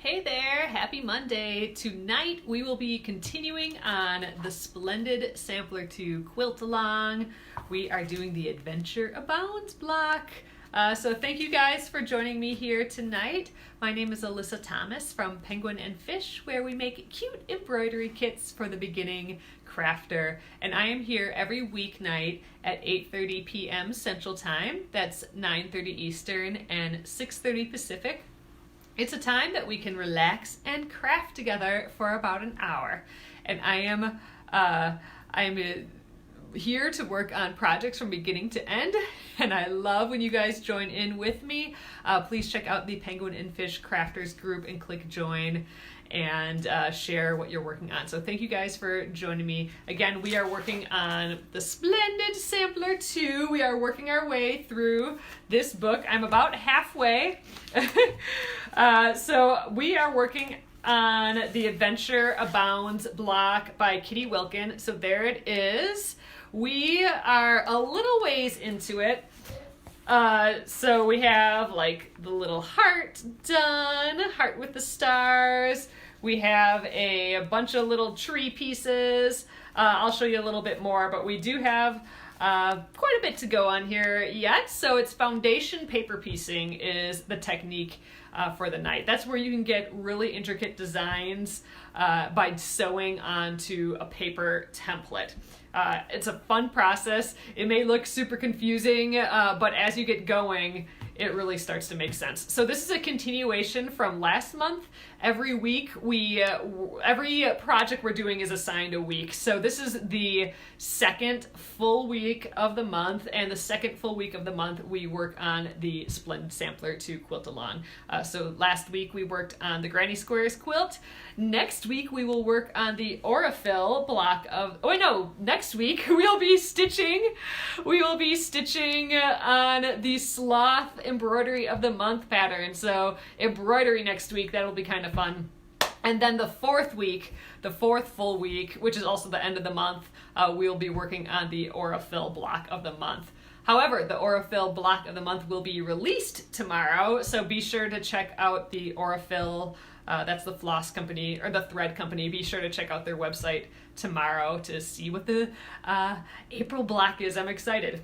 Hey there, happy Monday. Tonight we will be continuing on the Splendid Sampler to Quilt-along. We are doing the Adventure Abounds block. So thank you guys for joining me here tonight. My name is Lissa Thomas from Penguin and Fish, where we make cute embroidery kits for the beginning crafter. And I am here every weeknight at 8:30 p.m. Central Time. That's 9:30 Eastern and 6:30 Pacific. It's a time that we can relax and craft together for about an hour. And I am here to work on projects from beginning to end, and I love when you guys join in with me. Please check out the Penguin and Fish Crafters group and click join and share what you're working on. So thank you guys for joining me. Again, we are working on the Splendid Sampler 2. We are working our way through this book. I'm about halfway. So we are working on the Adventure Abounds block by Kitty Wilkin. So there it is. We are a little ways into it. So we have like the little heart done, heart with the stars. We have a bunch of little tree pieces. I'll show you a little bit more, but we do have quite a bit to go on here yet. So it's foundation paper piecing is the technique for the night. That's where you can get really intricate designs by sewing onto a paper template. It's a fun process. It may look super confusing, but as you get going, it really starts to make sense. So this is a continuation from last month. Every week, every project we're doing is assigned a week. So this is the second full week of the month, and the second full week of the month, we work on the Splendid Sampler to Quilt-along. So last week, we worked on the Granny Squares quilt. Next week, we will work on the Aurifil block of, next week, we'll be stitching on the Sloth Embroidery of the Month pattern. So embroidery next week, that'll be kind of fun. And then the fourth full week, which is also the end of the month, we'll be working on the Aurifil block of the month. However, the Aurifil block of the month will be released tomorrow, so be sure to check out the Aurifil, that's the floss company, or the thread company. Be sure to check out their website tomorrow to see what the April block is. I'm excited.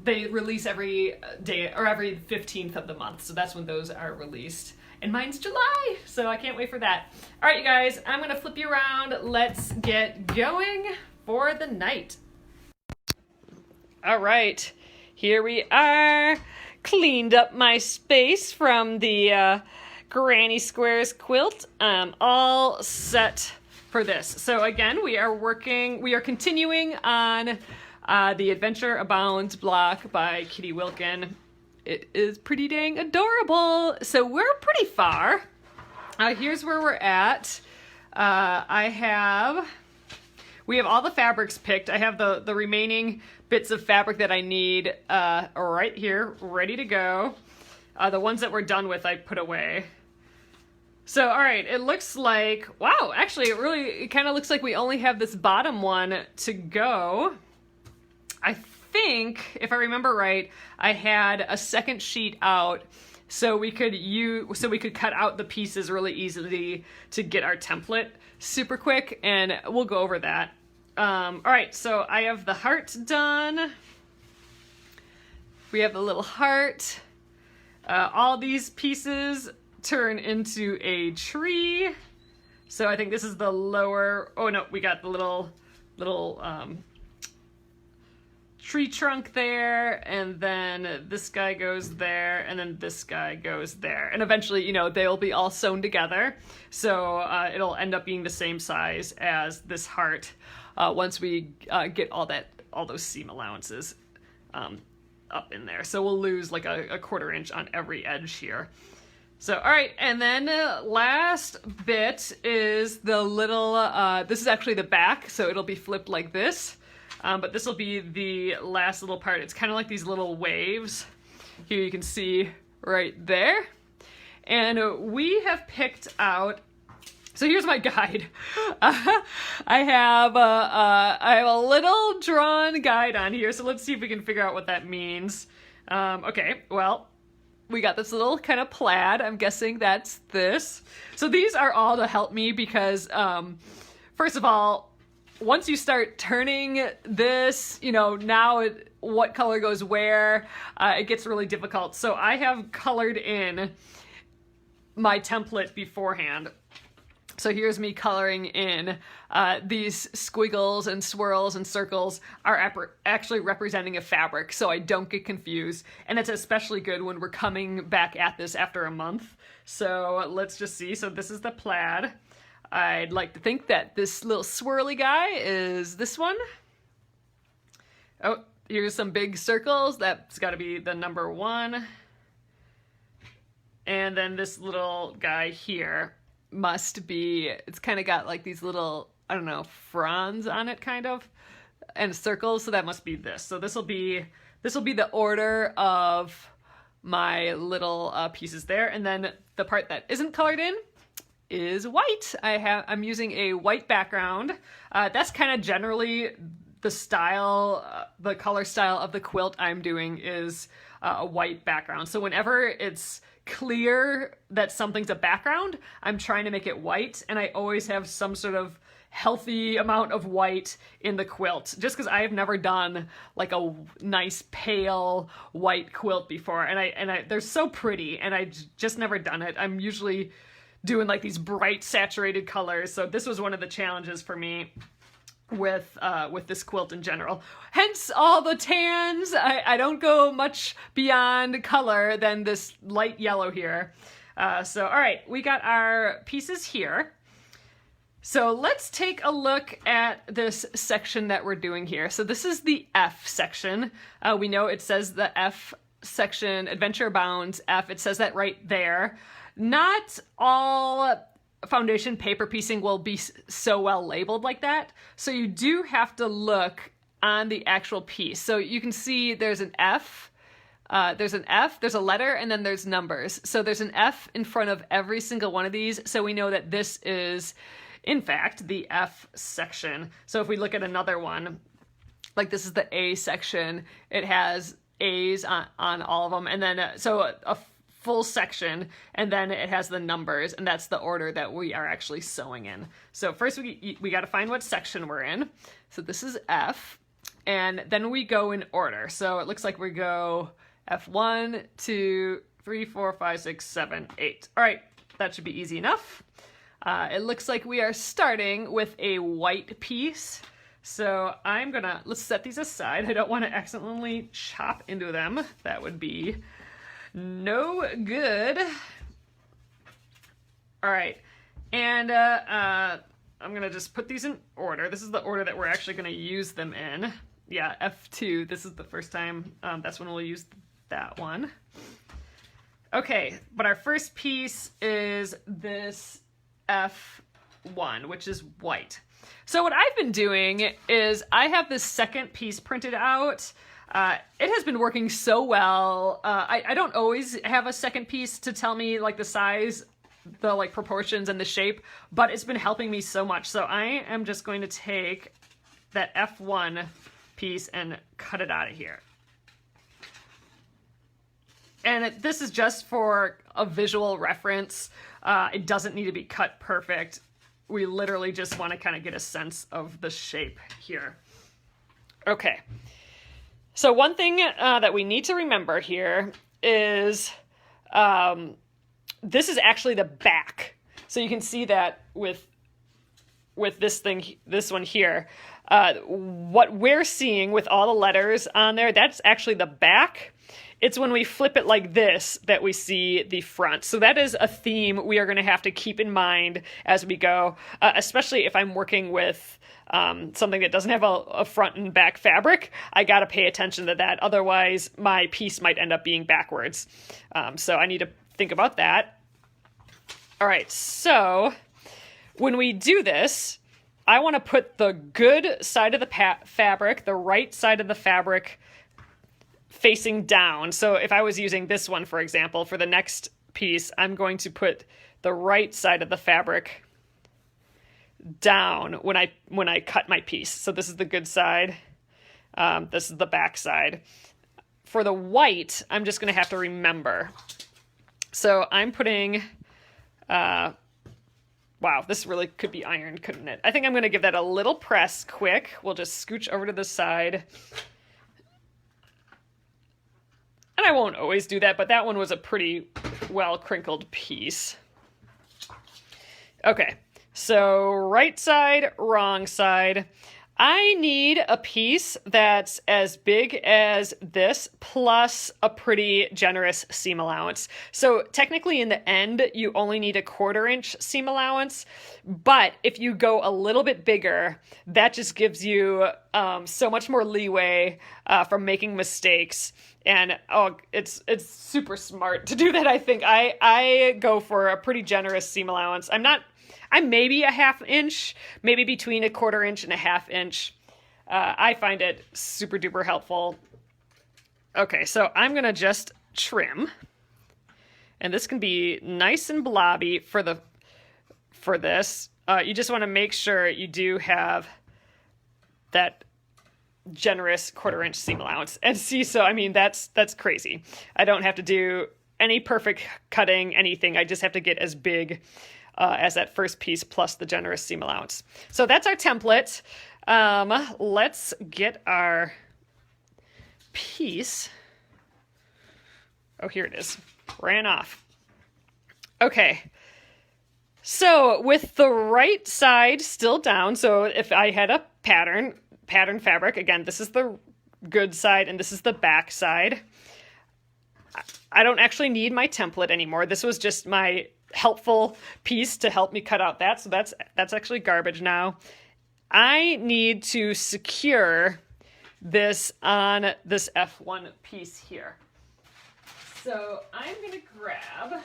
They release every day, or every 15th of the month, so that's when those are released. And mine's July, so I can't wait for that. All right, you guys, I'm gonna flip you around. Let's get going for the night. All right, here we are. Cleaned up my space from the Granny Squares quilt. All set for this. So again, we are continuing on the Adventure Abounds block by Kitty Wilkin. It is pretty dang adorable. So we're pretty far. Here's where we're at. We have all the fabrics picked. I have the remaining bits of fabric that I need right here, ready to go. The ones that we're done with, I put away. So, all right, it looks like, wow, actually, it kind of looks like we only have this bottom one to go. I think, if I remember right, I had a second sheet out so we could cut out the pieces really easily to get our template super quick, and we'll go over that. All right, so I have the heart done. We have the little heart. All these pieces turn into a tree. So I think this is the lower, oh no, we got the little tree trunk there, and then this guy goes there, and then this guy goes there. And eventually, they'll be all sewn together. So it'll end up being the same size as this heart once we get all those seam allowances up in there. So we'll lose like a 1/4 inch on every edge here. So, all right, and then last bit is the little, this is actually the back, so it'll be flipped like this. But this will be the last little part. It's kind of like these little waves. Here you can see right there. And we have picked out, so here's my guide. I have a little drawn guide on here, so let's see if we can figure out what that means. Okay, well, we got this little kind of plaid. I'm guessing that's this. So these are all to help me because, first of all, once you start turning this, now what color goes where, it gets really difficult. So I have colored in my template beforehand. So here's me coloring in. These squiggles and swirls and circles are actually representing a fabric, so I don't get confused. And it's especially good when we're coming back at this after a month. So let's just see. So this is the plaid. I'd like to think that this little swirly guy is this one. Oh, here's some big circles. That's got to be the number 1. And then this little guy here must be, it's kind of got like these little, I don't know, fronds on it kind of, and circles, so that must be this. So this will be the order of my little pieces there. And then the part that isn't colored in is white. I'm using a white background. That's kind of generally the style, the color style of the quilt I'm doing is a white background. So whenever it's clear that something's a background, I'm trying to make it white, and I always have some sort of healthy amount of white in the quilt, just because I have never done like a nice pale white quilt before, and they're so pretty, and I just never done it. I'm usually doing like these bright saturated colors, so this was one of the challenges for me with this quilt in general. Hence all the tans. I don't go much beyond color than this light yellow here. So all right, we got our pieces here. So let's take a look at this section that we're doing here. So this is the F section. We know it says the F section, Adventure Abounds F. It says that right there. Not all foundation paper piecing will be so well labeled like that. So you do have to look on the actual piece. So you can see there's an F, there's a letter, and then there's numbers. So there's an F in front of every single one of these. So we know that this is, in fact, the F section. So if we look at another one, like this is the A section, it has A's on all of them. And then, so a full section, and then it has the numbers, and that's the order that we are actually sewing in. So first we got to find what section we're in. So this is F, and then we go in order. So it looks like we go F1, 2, 3, 4, 5, 6, 7, 8. All right, that should be easy enough. It looks like we are starting with a white piece. So let's set these aside. I don't want to accidentally chop into them. That would be no good. All right, and I'm gonna just put these in order. This is the order that we're actually gonna use them in. Yeah, F2, this is the first time, that's when we'll use that one. Okay, but our first piece is this F1, which is white. So what I've been doing is I have this second piece printed out. It has been working so well. I don't always have a second piece to tell me like the size, the like proportions and the shape, but it's been helping me so much. So I am just going to take that F1 piece and cut it out of here. And this is just for a visual reference. It doesn't need to be cut perfect. We literally just want to kind of get a sense of the shape here. Okay. So one thing that we need to remember here is this is actually the back. So you can see that with this one here, what we're seeing with all the letters on there, that's actually the back. It's when we flip it like this that we see the front. So that is a theme we are going to have to keep in mind as we go, especially if I'm working with something that doesn't have a front and back fabric. I got to pay attention to that. Otherwise, my piece might end up being backwards. So I need to think about that. All right, so when we do this, I want to put the good side of the fabric, the right side of the fabric, facing down. So if I was using this one, for example, for the next piece, I'm going to put the right side of the fabric down when I cut my piece. So this is the good side. This is the back side for the white, I'm just going to have to remember. So I'm putting, wow, this really could be ironed, couldn't it? I think I'm going to give that a little press quick. We'll just scooch over to the side. And I won't always do that, but that one was a pretty well crinkled piece. Okay, so right side, wrong side. I need a piece that's as big as this plus a pretty generous seam allowance. So technically in the end, you only need a 1/4 inch seam allowance, but if you go a little bit bigger, that just gives you so much more leeway from making mistakes. And oh, it's super smart to do that. I think I go for a pretty generous seam allowance. I'm maybe a 1/2 inch, maybe between a 1/4 inch and a 1/2 inch. I find it super duper helpful. Okay, so I'm going to just trim. And this can be nice and blobby for this. You just want to make sure you do have that generous 1/4 inch seam allowance. And see, so I mean, that's crazy. I don't have to do any perfect cutting, anything. I just have to get as big as that first piece plus the generous seam allowance. So that's our template. Let's get our piece. Oh, here it is. Ran off. Okay. So with the right side still down, so if I had a pattern fabric, again, this is the good side and this is the back side. I don't actually need my template anymore. This was just my helpful piece to help me cut out that. So that's actually garbage now. I need to secure this on this F1 piece here. So I'm going to grab,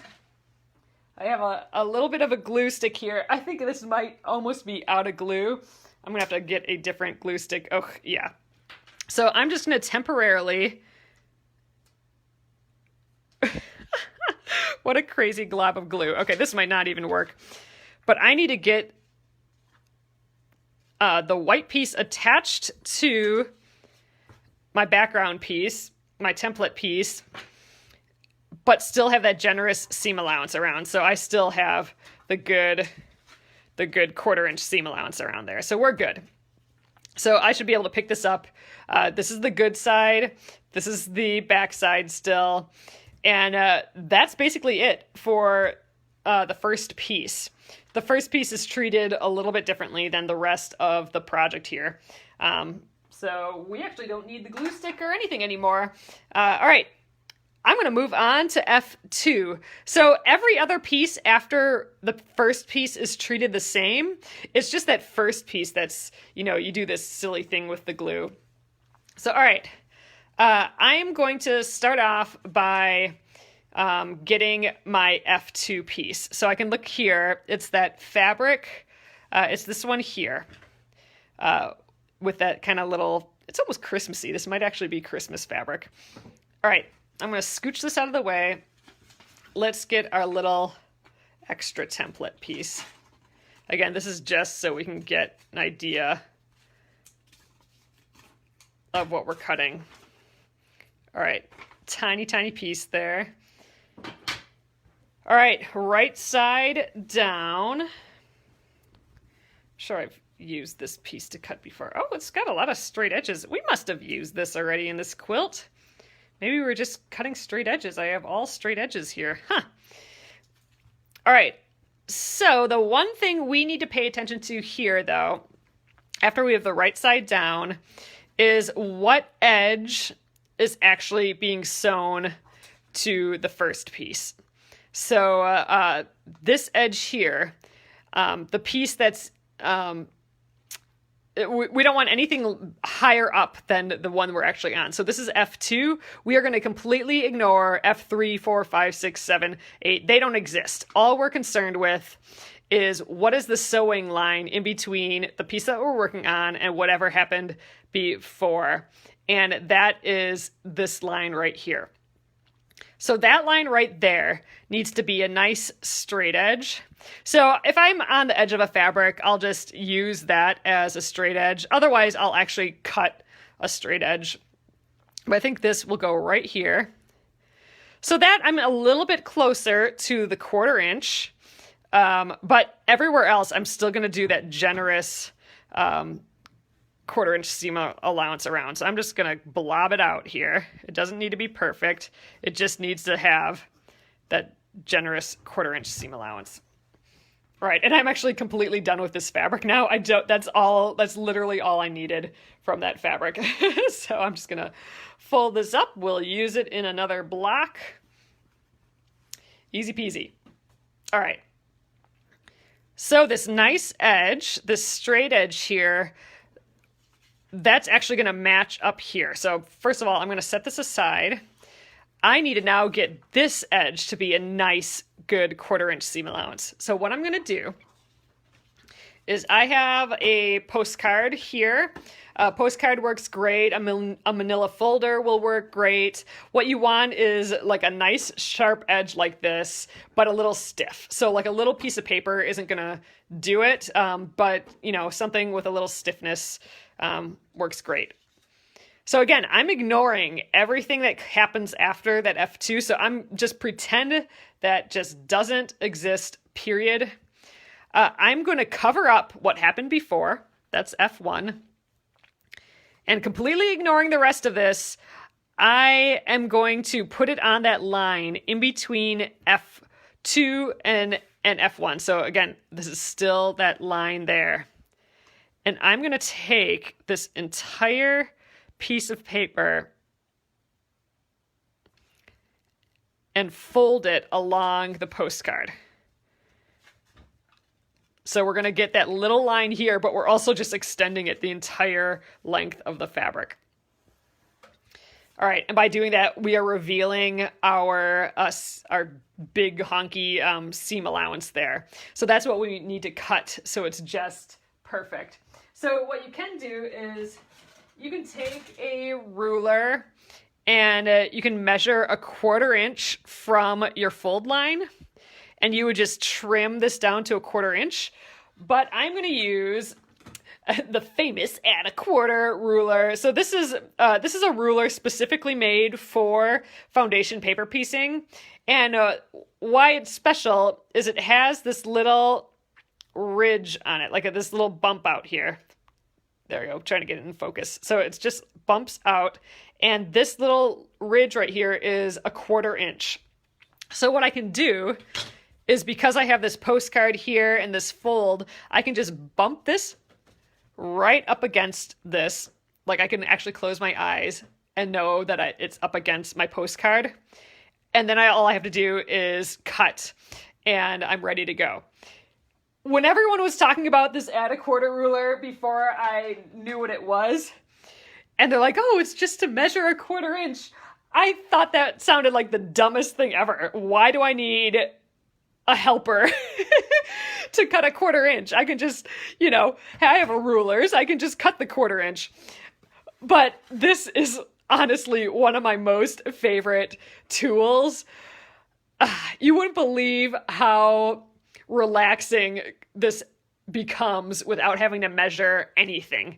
I have a little bit of a glue stick here. I think this might almost be out of glue. I'm going to have to get a different glue stick. Oh, yeah. So I'm just going to temporarily, what a crazy glob of glue. Okay, this might not even work. But I need to get the white piece attached to my background piece, my template piece, but still have that generous seam allowance around. So I still have the good 1/4 inch seam allowance around there. So we're good. So I should be able to pick this up. This is the good side. This is the back side still. And that's basically it for the first piece. The first piece is treated a little bit differently than the rest of the project here. So we actually don't need the glue stick or anything anymore. All right, I'm going to move on to F2. So every other piece after the first piece is treated the same. It's just that first piece that's, you do this silly thing with the glue. So, all right, I'm going to start off by getting my F2 piece. So I can look here. It's that fabric. It's this one here with that kind of little, it's almost Christmassy. This might actually be Christmas fabric. All right, I'm going to scooch this out of the way. Let's get our little extra template piece. Again, this is just so we can get an idea of what we're cutting. All right, tiny, tiny piece there. All right, right side down. Sure, I've used this piece to cut before. Oh, it's got a lot of straight edges. We must have used this already in this quilt. Maybe we were just cutting straight edges. I have all straight edges here. Huh. All right, so the one thing we need to pay attention to here, though, after we have the right side down, is what edge is actually being sewn to the first piece. So this edge here, the piece that's, we don't want anything higher up than the one we're actually on. So this is F2. We are going to completely ignore F3, 4, 5, 6, 7, 8. They don't exist. All we're concerned with is what is the sewing line in between the piece that we're working on and whatever happened before. And that is this line right here. So that line right there needs to be a nice straight edge. So if I'm on the edge of a fabric, I'll just use that as a straight edge. Otherwise, I'll actually cut a straight edge But I think this will go right here. So that I'm a little bit closer to the 1/4 inch. But everywhere else, I'm still going to do that generous 1/4 inch seam allowance around. So I'm just going to blob it out here. It doesn't need to be perfect. It just needs to have that generous 1/4 inch seam allowance. All right, and I'm actually completely done with this fabric now. That's literally all I needed from that fabric. So I'm just gonna fold this up. We'll use it in another block. Easy peasy. All right. So this nice edge, this straight edge here, that's actually gonna match up here. So first of all, I'm gonna set this aside. I need to now get this edge to be a nice, good 1/4 inch seam allowance. So what I'm going to do is I have a postcard here. Postcard works great. A manila folder will work great. What you want is like a nice sharp edge like this, but a little stiff. So like a little piece of paper isn't going to do it, but you know, something with a little stiffness works great. So again, I'm ignoring everything that happens after that F2. So I'm just pretend that just doesn't exist, period. I'm going to cover up what happened before. That's F1. And completely ignoring the rest of this, I am going to put it on that line in between F2 and F1. So again, this is still that line there. And I'm going to take this entire piece of paper and fold it along the postcard. So we're going to get that little line here, but we're also just extending it the entire length of the fabric. All right, and by doing that, we are revealing our big honky seam allowance there. So that's what we need to cut so it's just perfect. So what you can do is you can take a ruler and you can measure a 1/4 inch from your fold line, and you would just trim this down to a 1/4 inch. But I'm going to use the famous add a 1/4 ruler. So this is a ruler specifically made for foundation paper piecing, and why it's special is it has this little ridge on it, like this little bump out here. There we go, trying to get it in focus. So it's just bumps out, and this little ridge right here is a 1/4 inch. So what I can do is, because I have this postcard here and this fold, I can just bump this right up against this. Like I can actually close my eyes and know that it's up against my postcard. And then all I have to do is cut, and I'm ready to go. When everyone was talking about this add a 1/4 ruler before I knew what it was, and they're like, oh, it's just to measure a 1/4 inch. I thought that sounded like the dumbest thing ever. Why do I need a helper to cut a 1/4 inch? I can just, I have a rulers. I can just cut the 1/4 inch. But this is honestly one of my most favorite tools. You wouldn't believe how relaxing this becomes without having to measure anything.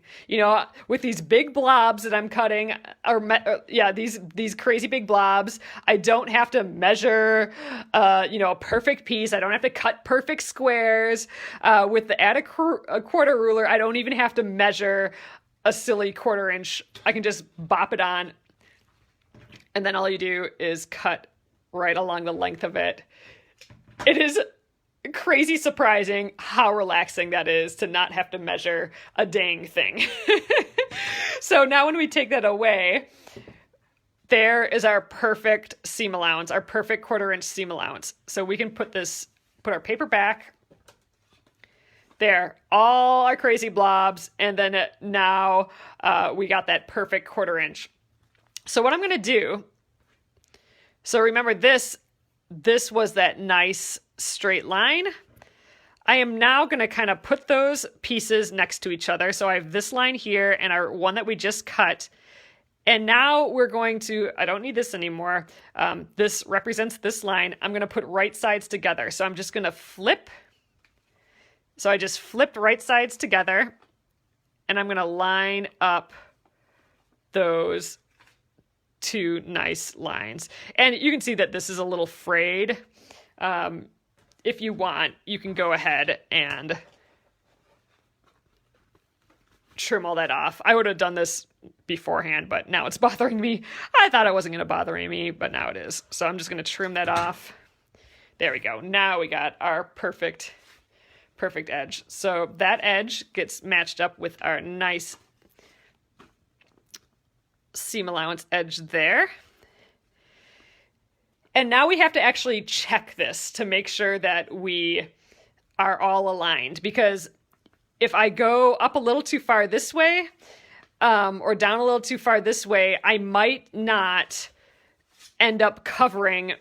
With these big blobs that I'm cutting, these crazy big blobs, I don't have to measure, a perfect piece. I don't have to cut perfect squares. With the add a 1/4 ruler, I don't even have to measure a silly 1/4 inch. I can just bop it on, and then all you do is cut right along the length of it. It is crazy surprising how relaxing that is to not have to measure a dang thing. So now when we take that away, there is our perfect seam allowance, our perfect 1/4 inch seam allowance. So we can put our paper back there, all our crazy blobs, and then now we got that perfect 1/4 inch. So what I'm going to do, so remember this was that nice straight line. I am now going to kind of put those pieces next to each other. So I have this line here and our one that we just cut. And now we're going to, I don't need this anymore. This represents this line. I'm going to put right sides together. So I'm just going to flip. So I just flipped right sides together, and I'm going to line up those two nice lines. And you can see that this is a little frayed. If you want, you can go ahead and trim all that off. I would have done this beforehand, but now it's bothering me. I thought it wasn't going to bother me, but now it is. So I'm just going to trim that off. There we go. Now we got our perfect edge. So that edge gets matched up with our nice seam allowance edge there. And now we have to actually check this to make sure that we are all aligned, because if I go up a little too far this way, or down a little too far this way, I might not end up covering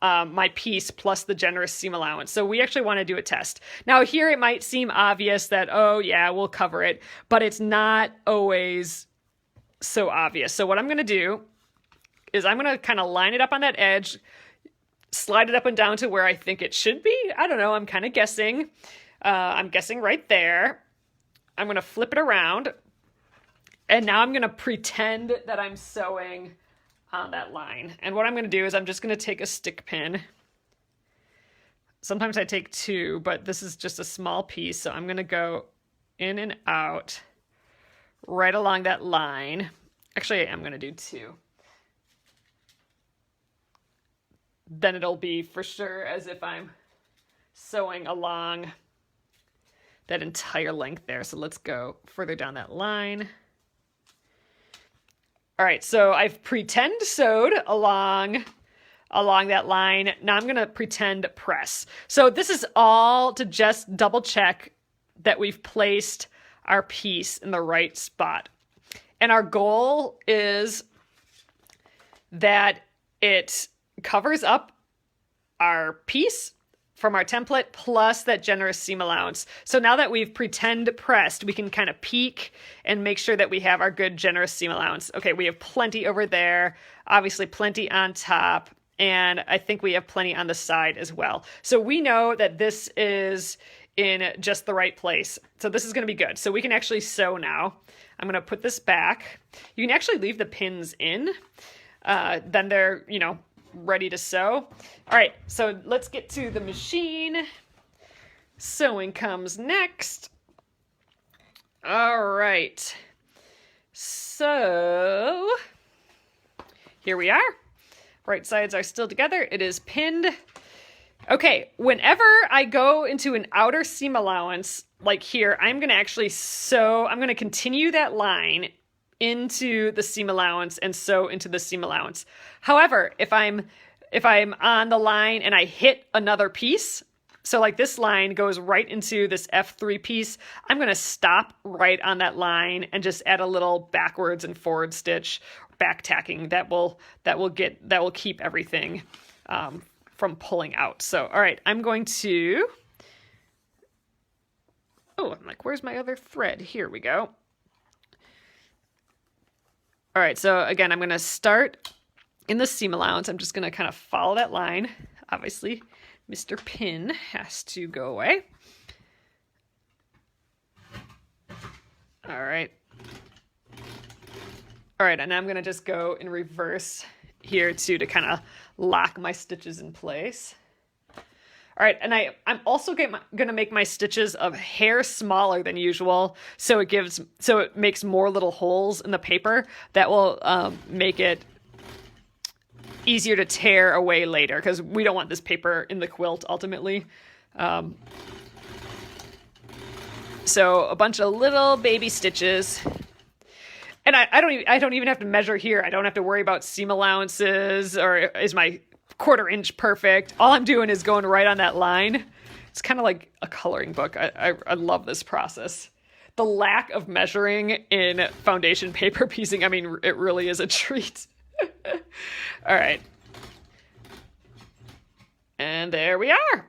my piece plus the generous seam allowance. So we actually want to do a test. Now here it might seem obvious that, oh yeah, we'll cover it, but it's not always so obvious. So what I'm going to do is I'm going to kind of line it up on that edge, slide it up and down to where I think it should be. I don't know. I'm kind of guessing. I'm guessing right there. I'm going to flip it around. And now I'm going to pretend that I'm sewing on that line. And what I'm going to do is I'm just going to take a stick pin. Sometimes I take two, but this is just a small piece. So I'm going to go in and out right along that line. Actually, I'm going to do two. Then it'll be for sure as if I'm sewing along that entire length there. So let's go further down that line. All right, so I've pretend sewed along that line. Now I'm going to pretend press. So this is all to just double check that we've placed our piece in the right spot. And our goal is that it covers up our piece from our template plus that generous seam allowance. So now that we've pretend pressed, we can kind of peek and make sure that we have our good generous seam allowance. Okay, we have plenty over there, obviously plenty on top, and I think we have plenty on the side as well. So we know that this is in just the right place. So this is going to be good. So we can actually sew now. I'm going to put this back. You can actually leave the pins in. Then they're, ready to sew. All right, so let's get to the machine. Sewing comes next. All right. So here we are. Right sides are still together. It is pinned. Okay, whenever I go into an outer seam allowance, like here, I'm going to actually sew, I'm going to continue that line into the seam allowance and sew into the seam allowance. However, if I'm on the line and I hit another piece, so like this line goes right into this F3 piece, I'm going to stop right on that line and just add a little backwards and forward stitch, back tacking that will keep everything from pulling out. So, all right, I'm going to, I'm like, where's my other thread? Here we go. All right, so again, I'm going to start in the seam allowance. I'm just going to kind of follow that line. Obviously, Mr. Pin has to go away. All right. All right, and I'm going to just go in reverse here too to kind of lock my stitches in place. All right, and I'm also going to make my stitches a hair smaller than usual, so it makes more little holes in the paper that will make it easier to tear away later, because we don't want this paper in the quilt ultimately. So a bunch of little baby stitches, and I don't even have to measure here. I don't have to worry about seam allowances or is my 1/4 inch perfect. All I'm doing is going right on that line. It's kind of like a coloring book. I love this process. The lack of measuring in foundation paper piecing, I mean, it really is a treat. All right. And there we are.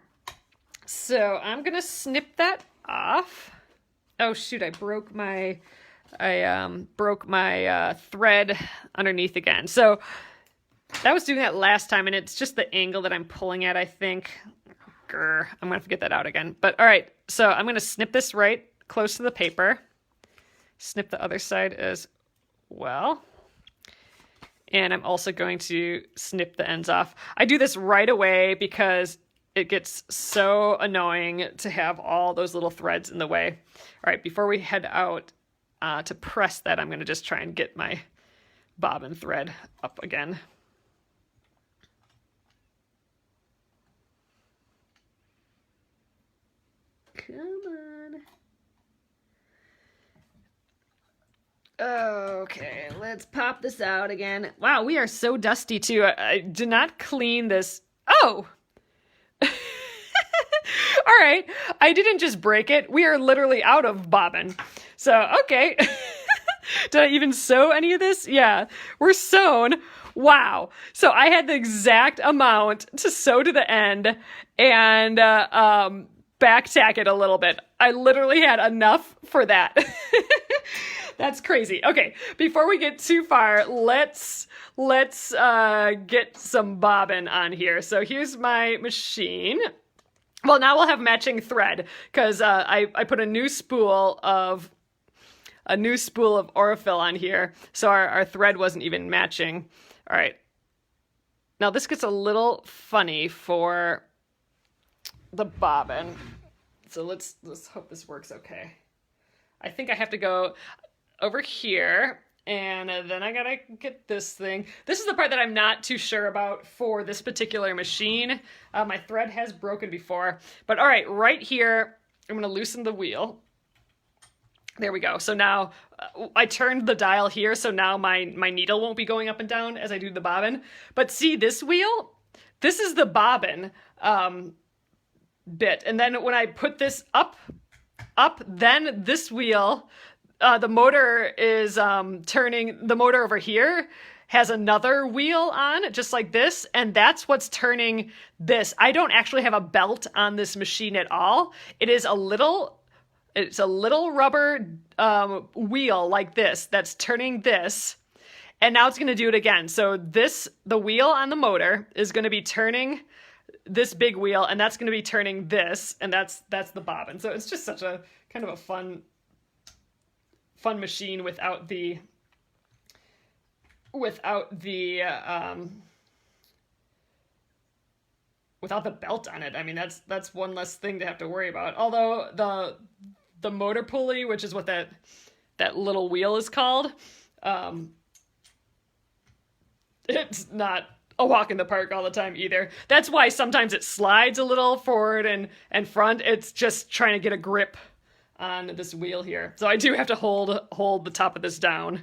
So I'm going to snip that off. Oh shoot, I broke my thread underneath again. So I was doing that last time, and it's just the angle that I'm pulling at, I think. I'm going to have to get that out again. But all right, so I'm going to snip this right close to the paper. Snip the other side as well. And I'm also going to snip the ends off. I do this right away because it gets so annoying to have all those little threads in the way. All right, before we head out to press that, I'm going to just try and get my bobbin thread up again. Come on. Okay, let's pop this out again. Wow, we are so dusty too. I did not clean this. Oh! All right, I didn't just break it. We are literally out of bobbin. So, okay. Did I even sew any of this? Yeah, we're sewn. Wow. So I had the exact amount to sew to the end and back tack it a little bit. I literally had enough for that. That's crazy. Okay, before we get too far, let's get some bobbin on here. So here's my machine. Well, now we'll have matching thread because I put a new spool of Aurifil on here, so our thread wasn't even matching. All right. Now this gets a little funny for the bobbin. So let's hope this works okay. I think I have to go over here, and then I gotta get this thing. This is the part that I'm not too sure about for this particular machine. My thread has broken before, but all right, right here, I'm gonna loosen the wheel. There we go. So now I turned the dial here, so now my needle won't be going up and down as I do the bobbin. But see this wheel? This is the bobbin bit. And then when I put this up, then this wheel, the motor is turning, the motor over here has another wheel on, just like this, and that's what's turning this. I don't actually have a belt on this machine at all. It's a little rubber wheel like this that's turning this, and now it's going to do it again. So the wheel on the motor is going to be turning this big wheel, and that's going to be turning this, and that's the bobbin. So it's just such a kind of a fun machine without the belt on it. I mean, that's one less thing to have to worry about. Although the motor pulley, which is what that little wheel is called, it's not a walk in the park all the time either. That's why sometimes it slides a little forward and front. It's just trying to get a grip on this wheel here. So I do have to hold the top of this down.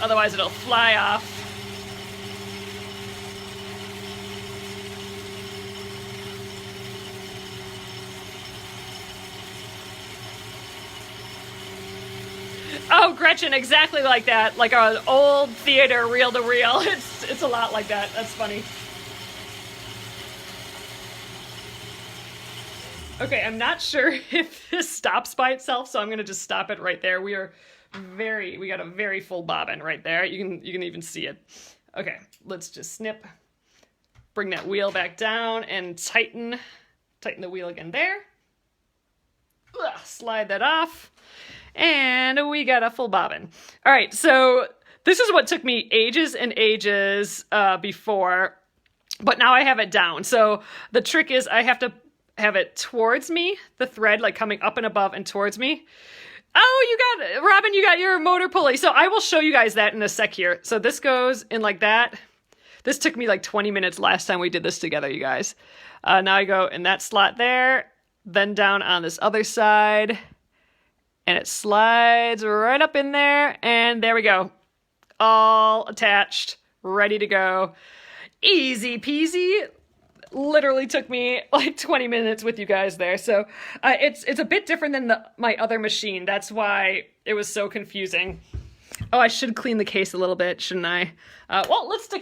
Otherwise it'll fly off. Oh, Gretchen, exactly like that. Like an old theater reel-to-reel. It's a lot like that. That's funny. Okay, I'm not sure if this stops by itself, so I'm gonna just stop it right there. We got a very full bobbin right there. You can even see it. Okay, let's just snip, bring that wheel back down and tighten the wheel again there. Slide that off. And we got a full bobbin. All right, so this is what took me ages and ages before, but now I have it down. So the trick is I have to have it towards me, the thread like coming up and above and towards me. Oh, Robin, you got your motor pulley. So I will show you guys that in a sec here. So this goes in like that. This took me like 20 minutes last time we did this together, you guys. Now I go in that slot there, then down on this other side. And it slides right up in there, and there we go. All attached, ready to go. Easy peasy. Literally took me like 20 minutes with you guys there. So it's a bit different than my other machine. That's why it was so confusing. Oh, I should clean the case a little bit, shouldn't I? Well, let's do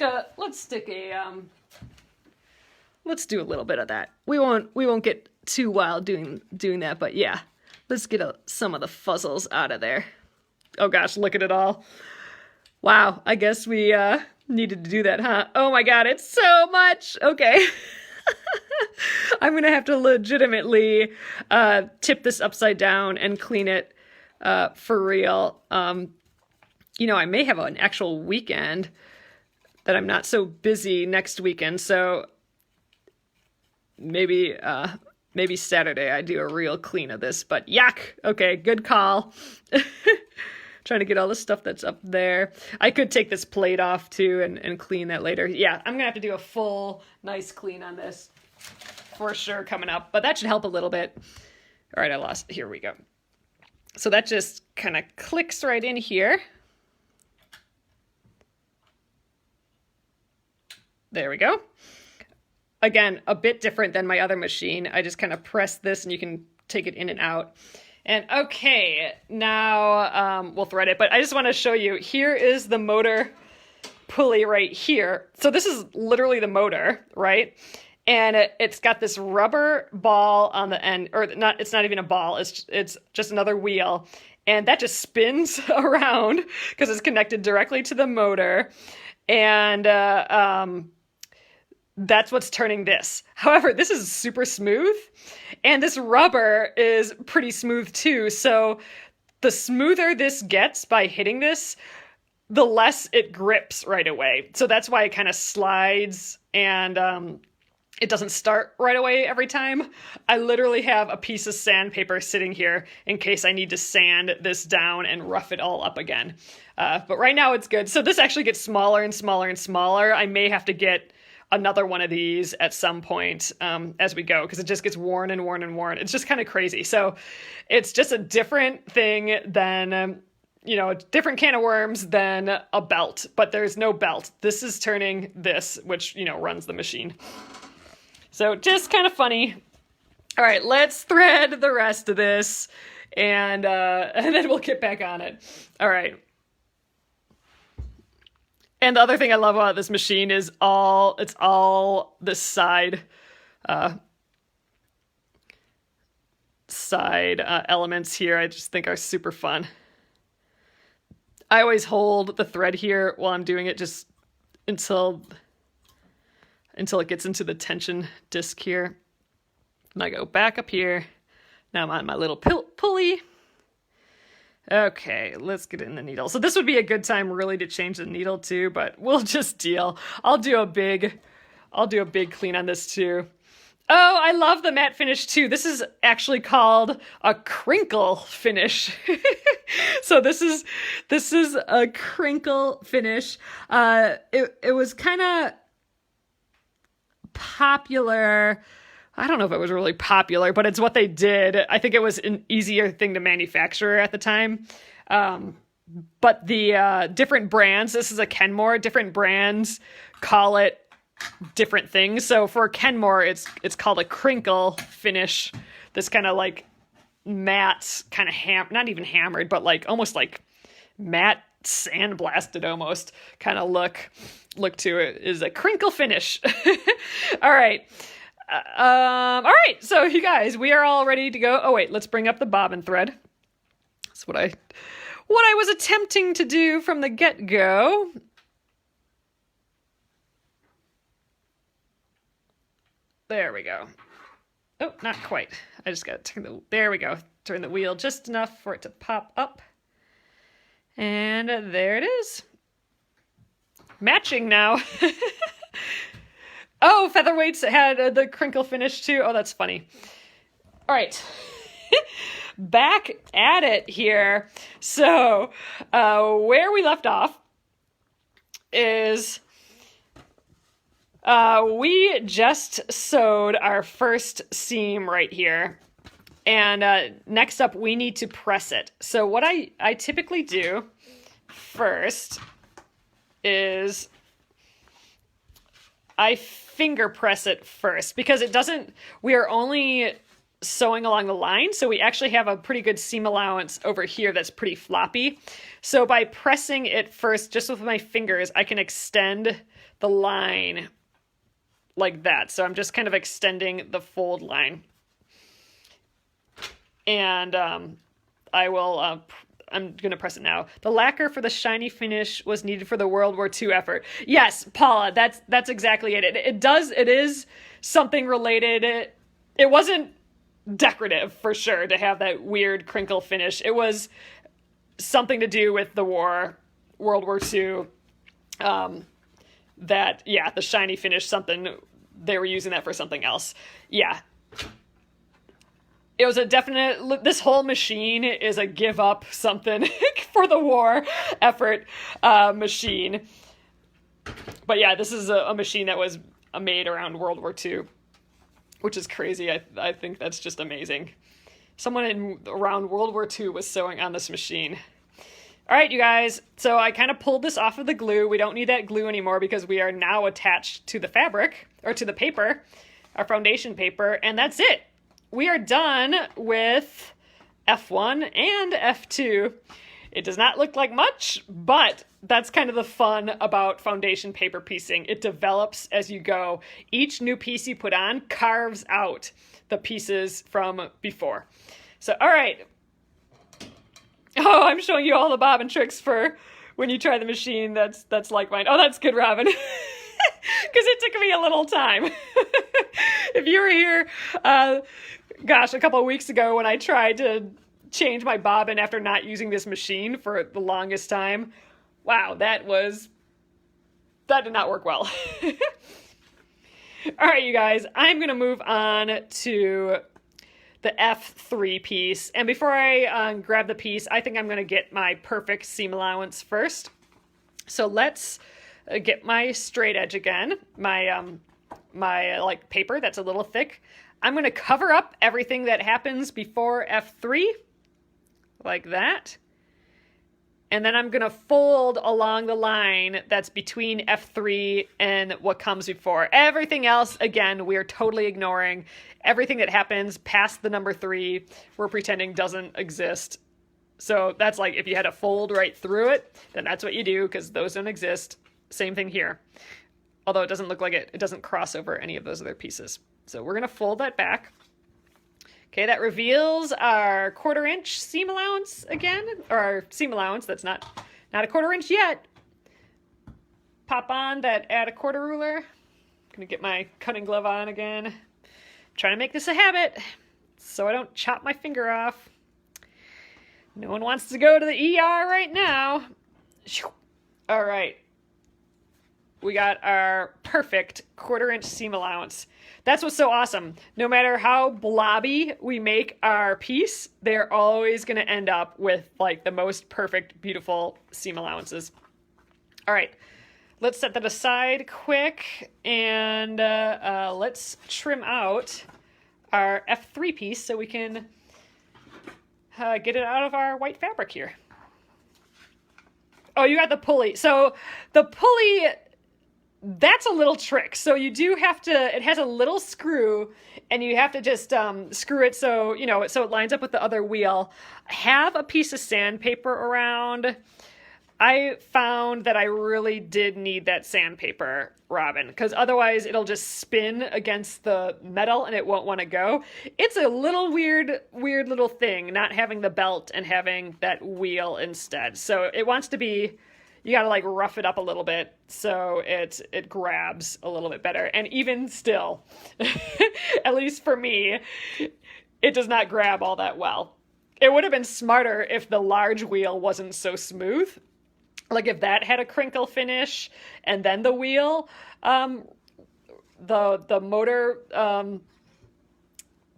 a little bit of that. We won't get too wild doing that, but yeah. Let's get some of the fuzzles out of there. Oh gosh, look at it all. Wow, I guess we needed to do that, huh? Oh my god, it's so much! Okay. I'm gonna have to legitimately tip this upside down and clean it for real. You know, I may have an actual weekend that I'm not so busy next weekend, so maybe Saturday I do a real clean of this, but yuck. Okay, good call. Trying to get all the stuff that's up there. I could take this plate off too and clean that later. Yeah, I'm gonna have to do a full nice clean on this for sure coming up, but that should help a little bit. All right, here we go. So that just kind of clicks right in here. There we go. Again, a bit different than my other machine. I just kind of press this and you can take it in and out. And okay, now we'll thread it, but I just want to show you, here is the motor pulley right here. So this is literally the motor, right? And it's got this rubber ball on the end, or not, it's not even a ball, it's just another wheel. And that just spins around because it's connected directly to the motor. And that's what's turning this. However, this is super smooth, and this rubber is pretty smooth too. So the smoother this gets by hitting this, the less it grips right away. So that's why it kind of slides and it doesn't start right away every time. I literally have a piece of sandpaper sitting here in case I need to sand this down and rough it all up again. But right now it's good. So this actually gets smaller and smaller and smaller. I may have to get another one of these at some point as we go, because it just gets worn and worn and worn. It's just kind of crazy. So it's just a different thing than, you know, a different can of worms than a belt, but there's no belt. This is turning this, which, you know, runs the machine. So just kind of funny. All right, let's thread the rest of this and then we'll get back on it. All right. And the other thing I love about this machine is it's all the side elements here. I just think are super fun. I always hold the thread here while I'm doing it just until it gets into the tension disc here. And I go back up here. Now I'm on my little pulley. Okay, let's get in the needle. So this would be a good time really to change the needle too, but we'll just deal. I'll do a big clean on this too. Oh, I love the matte finish too. This is actually called a crinkle finish. So this is a crinkle finish. It was kind of popular. I don't know if it was really popular, but it's what they did. I think it was an easier thing to manufacture at the time. But the different brands, this is a Kenmore, different brands call it different things. So for Kenmore, it's called a crinkle finish. This kind of like matte, kind of not even hammered, but like almost like matte sandblasted almost kind of look to it is a crinkle finish. All right. All right. So you guys, we are all ready to go. Oh wait, let's bring up the bobbin thread. That's what I was attempting to do from the get-go. There we go. Oh, not quite. I just got to there we go. Turn the wheel just enough for it to pop up. And there it is. Matching now. Oh, Featherweights had the crinkle finish too. Oh, that's funny. All right. Back at it here. So where we left off is we just sewed our first seam right here. And next up, we need to press it. So what I typically do first is I finger press it first because we are only sewing along the line. So we actually have a pretty good seam allowance over here that's pretty floppy. So by pressing it first, just with my fingers, I can extend the line like that. So I'm just kind of extending the fold line. And I'm going to press it now. The lacquer for the shiny finish was needed for the World War II effort. Yes, Paula, that's exactly it. It is something related. It wasn't decorative for sure to have that weird crinkle finish. It was something to do with the war, World War II. That, yeah, the shiny finish, something, they were using that for something else. Yeah. It was a definite, this whole machine is a give up something for the war effort machine. But yeah, this is a machine that was made around World War II, which is crazy. I think that's just amazing. Someone around World War II was sewing on this machine. All right, you guys, so I kind of pulled this off of the glue. We don't need that glue anymore because we are now attached to the fabric, or to the paper, our foundation paper, and that's it. We are done with F1 and F2. It does not look like much, but that's kind of the fun about foundation paper piecing. It develops as you go. Each new piece you put on carves out the pieces from before. So, all right. Oh, I'm showing you all the bobbin tricks for when you try the machine that's like mine. Oh, that's good, Robin. Because it took me a little time. If you were here, gosh, a couple of weeks ago when I tried to change my bobbin after not using this machine for the longest time, wow, that did not work well. All right, you guys, I'm going to move on to the F3 piece. And before I grab the piece, I think I'm going to get my perfect seam allowance first. So let's get my straight edge again, my like paper that's a little thick. I'm going to cover up everything that happens before F3, like that. And then I'm going to fold along the line that's between F3 and what comes before. Everything else, again, we're totally ignoring. Everything that happens past the number 3, we're pretending doesn't exist. So that's like if you had to fold right through it, then that's what you do because those don't exist. Same thing here. Although it doesn't look like it doesn't cross over any of those other pieces. So we're going to fold that back. Okay, that reveals our 1/4 inch seam allowance again, or our seam allowance that's not a 1/4 inch yet. Pop on that add a 1/4 ruler. I'm gonna get my cutting glove on again. I'm trying to make this a habit so I don't chop my finger off. No one wants to go to the ER right now. All right. We got our perfect 1/4 inch seam allowance. That's what's so awesome. No matter how blobby we make our piece, they're always going to end up with like the most perfect, beautiful seam allowances. All right, let's set that aside quick and let's trim out our F3 piece so we can get it out of our white fabric here. Oh, you got the pulley. So the pulley, that's a little trick. So you do have to, it has a little screw and you have to just screw it so, you know, so it lines up with the other wheel. Have a piece of sandpaper around. I found that I really did need that sandpaper, Robin, because otherwise it'll just spin against the metal and it won't want to go. It's a little weird little thing, not having the belt and having that wheel instead. So it wants to be, you got to like rough it up a little bit so it grabs a little bit better. And even still, at least for me, it does not grab all that well. It would have been smarter if the large wheel wasn't so smooth. Like if that had a crinkle finish and then the wheel, the motor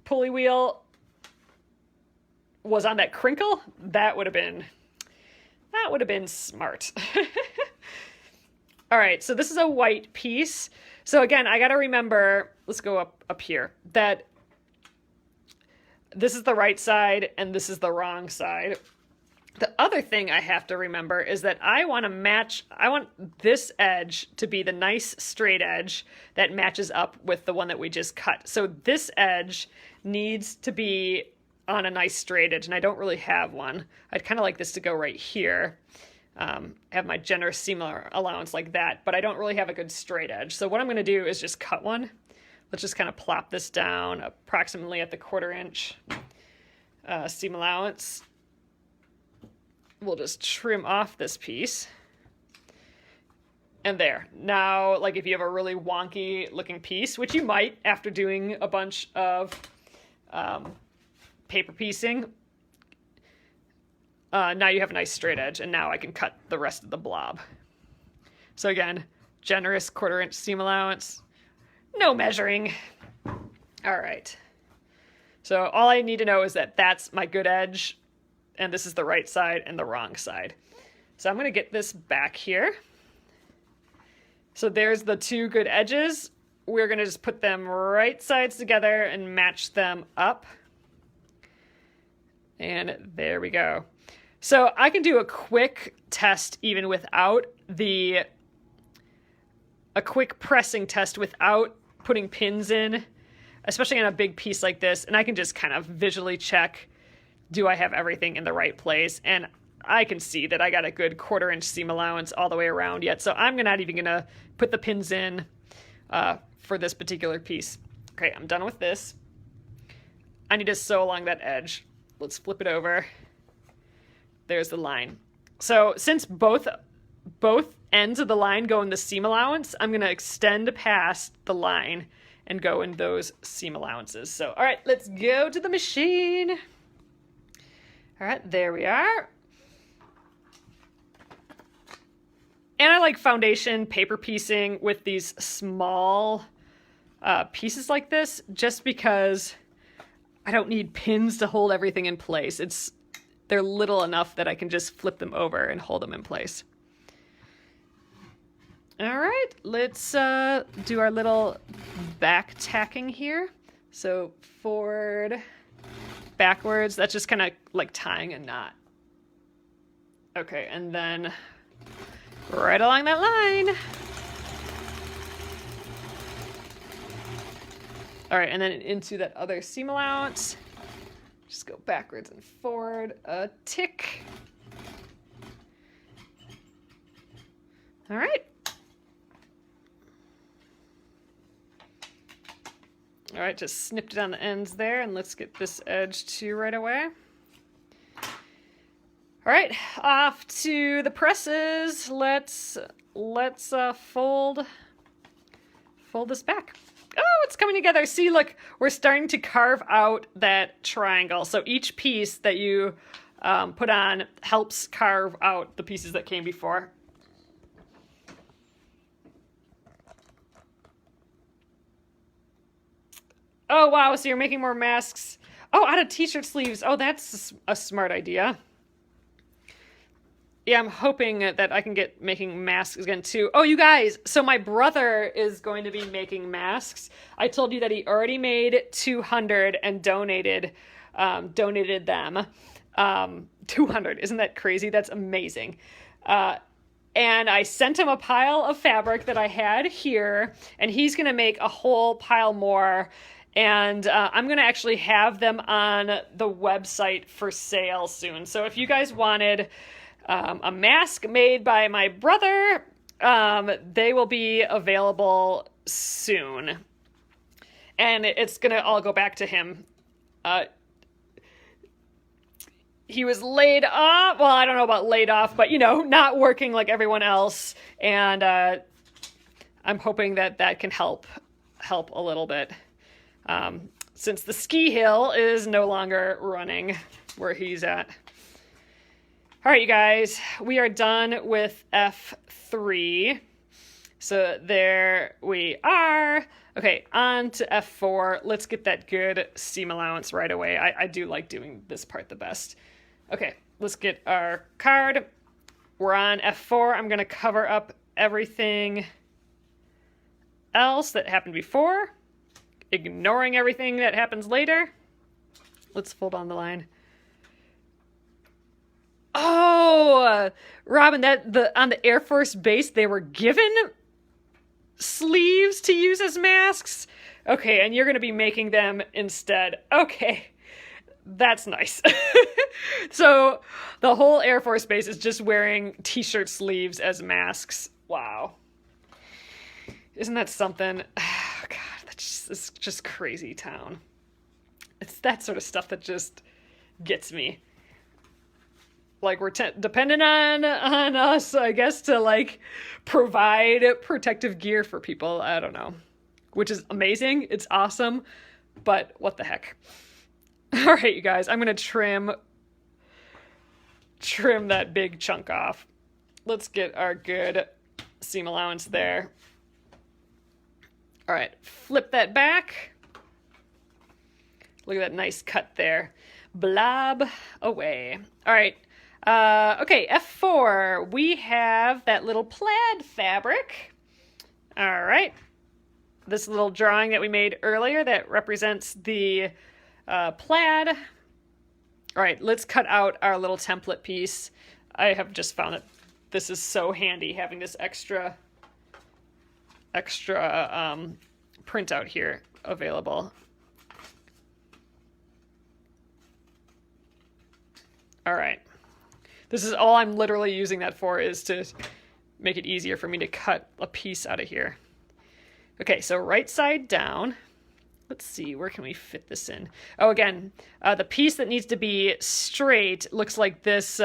pulley wheel was on that crinkle, that would have been smart. All right, so this is a white piece. So again, I got to remember, let's go up here, that this is the right side and this is the wrong side. The other thing I have to remember is that I want this edge to be the nice straight edge that matches up with the one that we just cut. So this edge needs to be on a nice straight edge, and I don't really have one. I'd kind of like this to go right here. Have my generous seam allowance like that, but I don't really have a good straight edge. So what I'm going to do is just cut one. Let's just kind of plop this down approximately at the 1/4 inch seam allowance. We'll just trim off this piece. And there. Now, like if you have a really wonky looking piece, which you might after doing a bunch of paper piecing, now you have a nice straight edge, and now I can cut the rest of the blob. So again, generous 1/4 inch seam allowance, no measuring. All right. So all I need to know is that that's my good edge, and this is the right side and the wrong side. So I'm going to get this back here. So there's the 2 good edges. We're going to just put them right sides together and match them up. And there we go. So I can do a quick test even without a quick pressing test without putting pins in, especially on a big piece like this. And I can just kind of visually check, do I have everything in the right place? And I can see that I got a good 1/4 inch seam allowance all the way around yet. So I'm not even going to put the pins in for this particular piece. Okay, I'm done with this. I need to sew along that edge. Let's flip it over. There's the line. So since both ends of the line go in the seam allowance, I'm going to extend past the line and go in those seam allowances. So, all right, let's go to the machine. All right, there we are. And I like foundation paper piecing with these small pieces like this, just because I don't need pins to hold everything in place. They're little enough that I can just flip them over and hold them in place. All right, let's do our little back tacking here. So forward, backwards, that's just kind of like tying a knot. Okay, and then right along that line. All right, and then into that other seam allowance. Just go backwards and forward a tick. All right. All right, just snipped it on the ends there, and let's get this edge too right away. All right, off to the presses. Let's fold this back. Oh, it's coming together. See, look, we're starting to carve out that triangle. So each piece that you put on helps carve out the pieces that came before. Oh, wow, so you're making more masks. Oh, out of t-shirt sleeves. Oh, that's a smart idea. Yeah, I'm hoping that I can get making masks again too. Oh, you guys, so my brother is going to be making masks. I told you that he already made 200 and donated them. 200, isn't that crazy? That's amazing. And I sent him a pile of fabric that I had here, and he's going to make a whole pile more. And I'm going to actually have them on the website for sale soon. So if you guys wanted a mask made by my brother, they will be available soon. And it's going to all go back to him. He was laid off. Well, I don't know about laid off, but, not working like everyone else. And I'm hoping that can help a little bit. Since the ski hill is no longer running where he's at. All right, you guys, we are done with F3. So there we are. Okay, on to F4. Let's get that good seam allowance right away. I do like doing this part the best. Okay, let's get our card. We're on F4. I'm going to cover up everything else that happened before, ignoring everything that happens later. Let's fold on the line. Oh, Robin, on the Air Force Base, they were given sleeves to use as masks. Okay, and you're going to be making them instead. Okay, that's nice. So the whole Air Force Base is just wearing t-shirt sleeves as masks. Wow. Isn't that something? Oh, God, it's just crazy town. It's that sort of stuff that just gets me. Like, we're dependent on us, I guess, to, provide protective gear for people. I don't know. Which is amazing. It's awesome. But what the heck? All right, you guys, I'm gonna trim that big chunk off. Let's get our good seam allowance there. All right, flip that back. Look at that nice cut there. Blob away. All right. Okay, F4. We have that little plaid fabric. All right. This little drawing that we made earlier that represents the plaid. All right, let's cut out our little template piece. I have just found that this is so handy, having this extra printout here available. All right. This is all I'm literally using that for, is to make it easier for me to cut a piece out of here. Okay, so right side down. Let's see, where can we fit this in? Oh, again, the piece that needs to be straight looks like this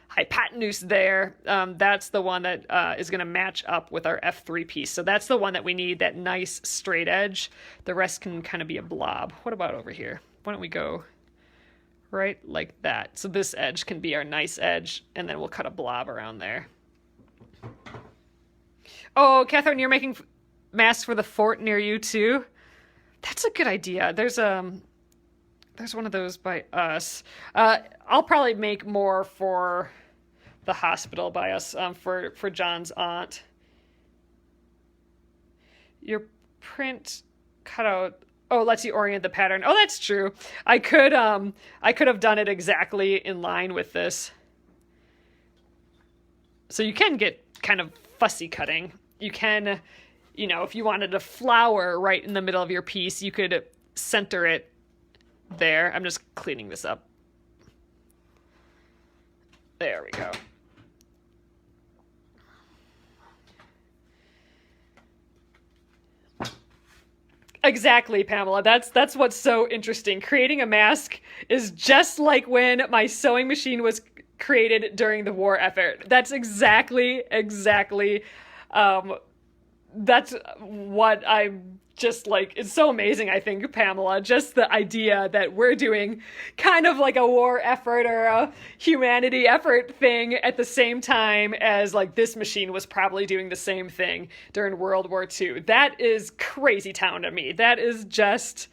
hypotenuse there. That's the one that is going to match up with our F3 piece. So that's the one that we need, that nice straight edge. The rest can kind of be a blob. What about over here? Why don't we go right like that? So this edge can be our nice edge, and then we'll cut a blob around there. Oh, Catherine, you're making masks for the fort near you too? That's a good idea. There's one of those by us. I'll probably make more for the hospital by us, for John's aunt. Your print cutout, oh, lets you orient the pattern. Oh, that's true. I could have done it exactly in line with this. So you can get kind of fussy cutting. You can, if you wanted a flower right in the middle of your piece, you could center it there. I'm just cleaning this up. There we go. Exactly, Pamela. That's what's so interesting. Creating a mask is just like when my sewing machine was created during the war effort. That's exactly. That's what I'm just like. It's so amazing, I think, Pamela. Just the idea that we're doing kind of like a war effort or a humanity effort thing at the same time as like this machine was probably doing the same thing during World War II. That is crazy town to me. That is just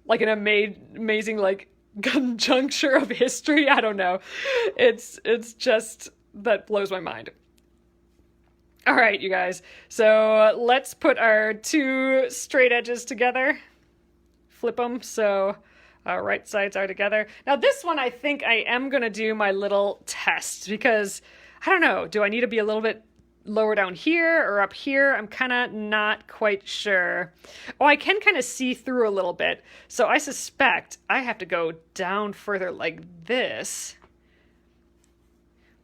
like an amazing like conjuncture of history. I don't know. It's just, that blows my mind. All right, you guys. So let's put our two straight edges together. Flip them so our right sides are together. Now this one, I think I am going to do my little test because, I don't know, do I need to be a little bit lower down here or up here? I'm kind of not quite sure. Oh, I can kind of see through a little bit. So I suspect I have to go down further like this.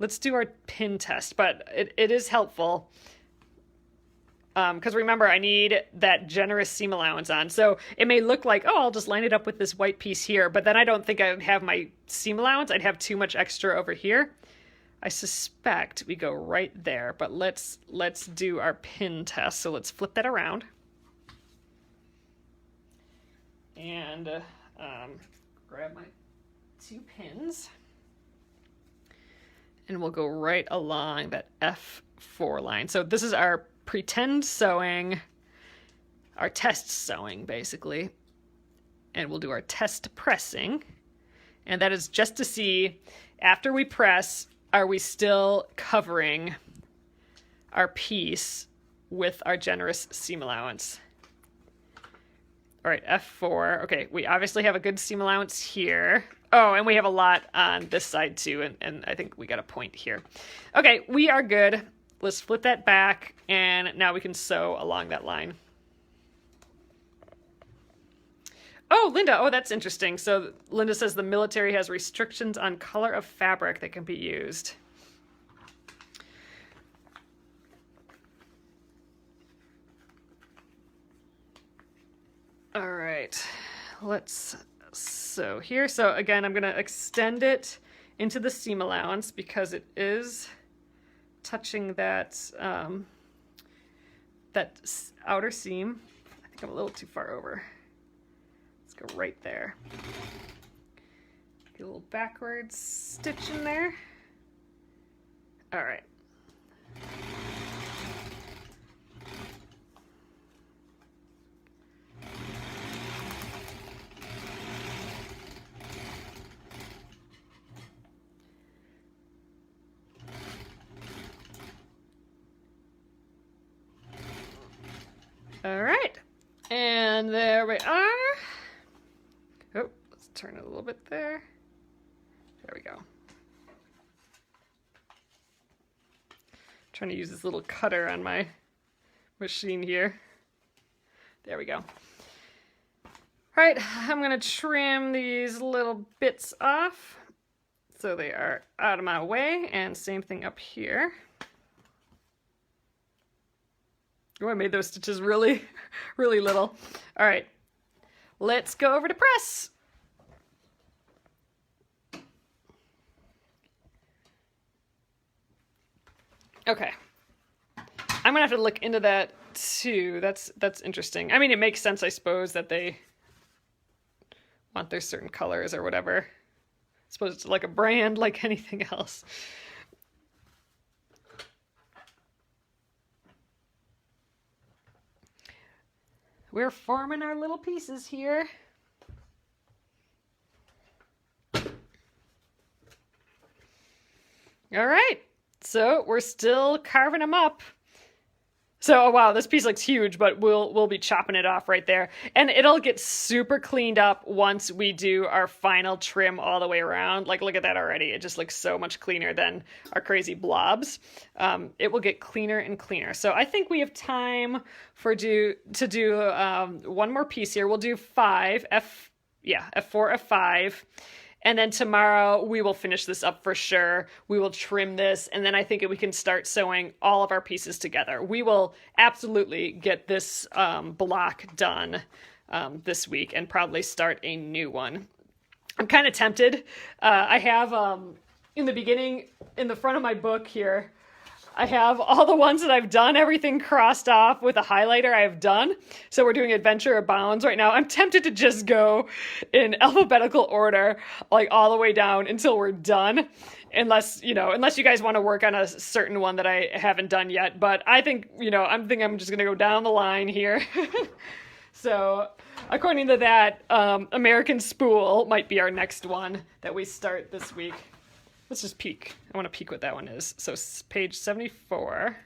Let's do our pin test, but it is helpful. Because remember, I need that generous seam allowance on. So it may look like, oh, I'll just line it up with this white piece here, but then I don't think I would have my seam allowance. I'd have too much extra over here. I suspect we go right there, but let's do our pin test. So let's flip that around. And grab my two pins. And we'll go right along that F4 line. So this is our pretend sewing, our test sewing, basically. And we'll do our test pressing. And that is just to see, after we press, are we still covering our piece with our generous seam allowance? All right, F4. Okay, we obviously have a good seam allowance here. Oh, and we have a lot on this side too, and I think we got a point here. Okay, we are good. Let's flip that back, and now we can sew along that line. Oh, Linda, oh, that's interesting. So Linda says the military has restrictions on color of fabric that can be used. All right, let's sew here. So again, I'm going to extend it into the seam allowance because it is touching that that outer seam. I think I'm a little too far over. Let's go right there. Get a little backwards stitch in there. All right. All right, and there we are. Oh, let's turn it a little bit there. There we go. Trying to use this little cutter on my machine here. There we go. All right, I'm gonna trim these little bits off so they are out of my way, and same thing up here. Oh, I made those stitches really, really little. All right, let's go over to press. Okay, I'm gonna have to look into that too. That's interesting. I mean, it makes sense, I suppose, that they want their certain colors or whatever. I suppose it's like a brand, like anything else. We're forming our little pieces here. All right, so we're still carving them up. So, oh wow, this piece looks huge, but we'll be chopping it off right there. And it'll get super cleaned up once we do our final trim all the way around. Like, look at that already. It just looks so much cleaner than our crazy blobs. It will get cleaner and cleaner. So I think we have time to do one more piece here. We'll do 5, F4, F5. And then tomorrow we will finish this up for sure. We will trim this, and then I think we can start sewing all of our pieces together. We will absolutely get this block done this week and probably start a new one. I'm kind of tempted. I have in the beginning, in the front of my book here, I have all the ones that I've done, everything crossed off with a highlighter I have done. So we're doing Adventure Abounds right now. I'm tempted to just go in alphabetical order, like all the way down until we're done. Unless you guys want to work on a certain one that I haven't done yet. But I think, I'm just going to go down the line here. So according to that, American Spool might be our next one that we start this week. Let's just peek. I want to peek what that one is. So page 74.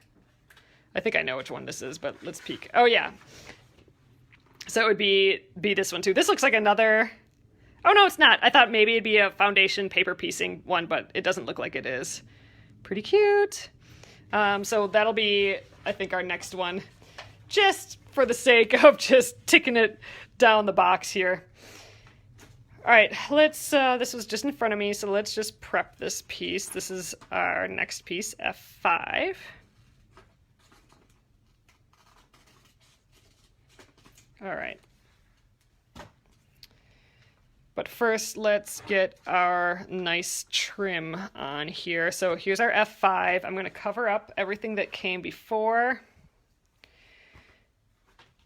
I think I know which one this is, but let's peek. Oh yeah. So it would be this one too. This looks like another. Oh no, it's not. I thought maybe it'd be a foundation paper piecing one, but it doesn't look like it is. Pretty cute. So that'll be, I think, our next one, just for the sake of just ticking it down the box here. All right, this was just in front of me, so let's just prep this piece. This is our next piece, F5. All right. But first, let's get our nice trim on here. So here's our F5. I'm going to cover up everything that came before.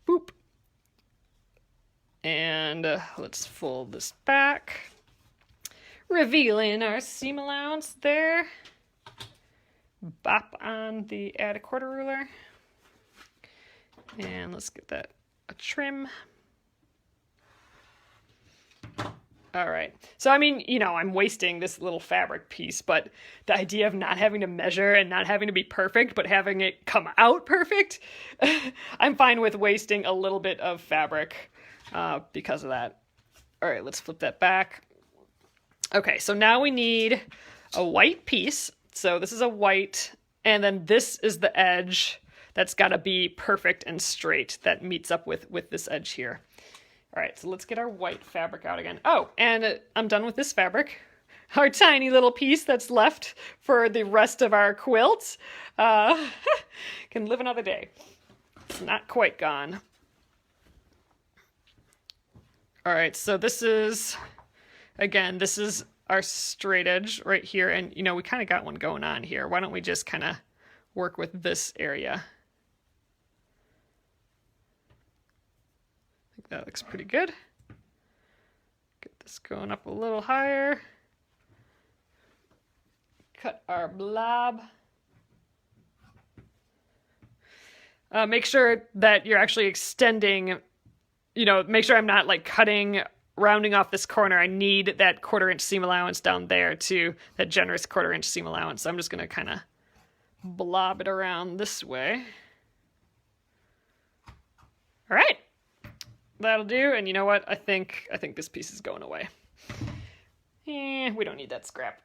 Boop. And let's fold this back, revealing our seam allowance there. Bop on the add a quarter ruler. And let's get that a trim. All right. So, I mean, I'm wasting this little fabric piece, but the idea of not having to measure and not having to be perfect, but having it come out perfect, I'm fine with wasting a little bit of fabric. Because of that. All right, let's flip that back. Okay, so now we need a white piece. So this is a white, and then this is the edge that's got to be perfect and straight that meets up with this edge here. All right, so let's get our white fabric out again. Oh, and I'm done with this fabric. Our tiny little piece that's left for the rest of our quilt can live another day. It's not quite gone. All right, so this is our straight edge right here. And, we kind of got one going on here. Why don't we just kind of work with this area? I think that looks pretty good. Get this going up a little higher. cut our blob. Make sure that you're actually extending, make sure I'm not like rounding off this corner. I need that 1/4 inch seam allowance down there too, that generous 1/4 inch seam allowance. So I'm just going to kind of blob it around this way. All right, that'll do. And you know what? I think this piece is going away. We don't need that scrap.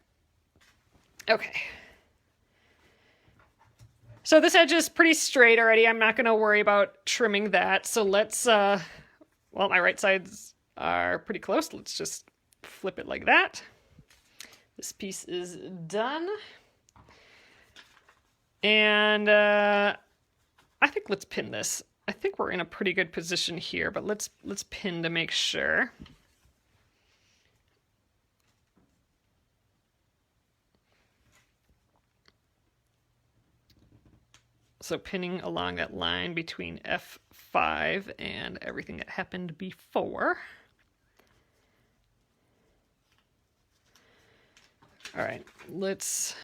Okay. So this edge is pretty straight already. I'm not going to worry about trimming that. So let's, well, my right sides are pretty close. Let's just flip it like that. This piece is done. And I think let's pin this. I think we're in a pretty good position here, but let's pin to make sure. So pinning along that line between F5 and everything that happened before. All right, let's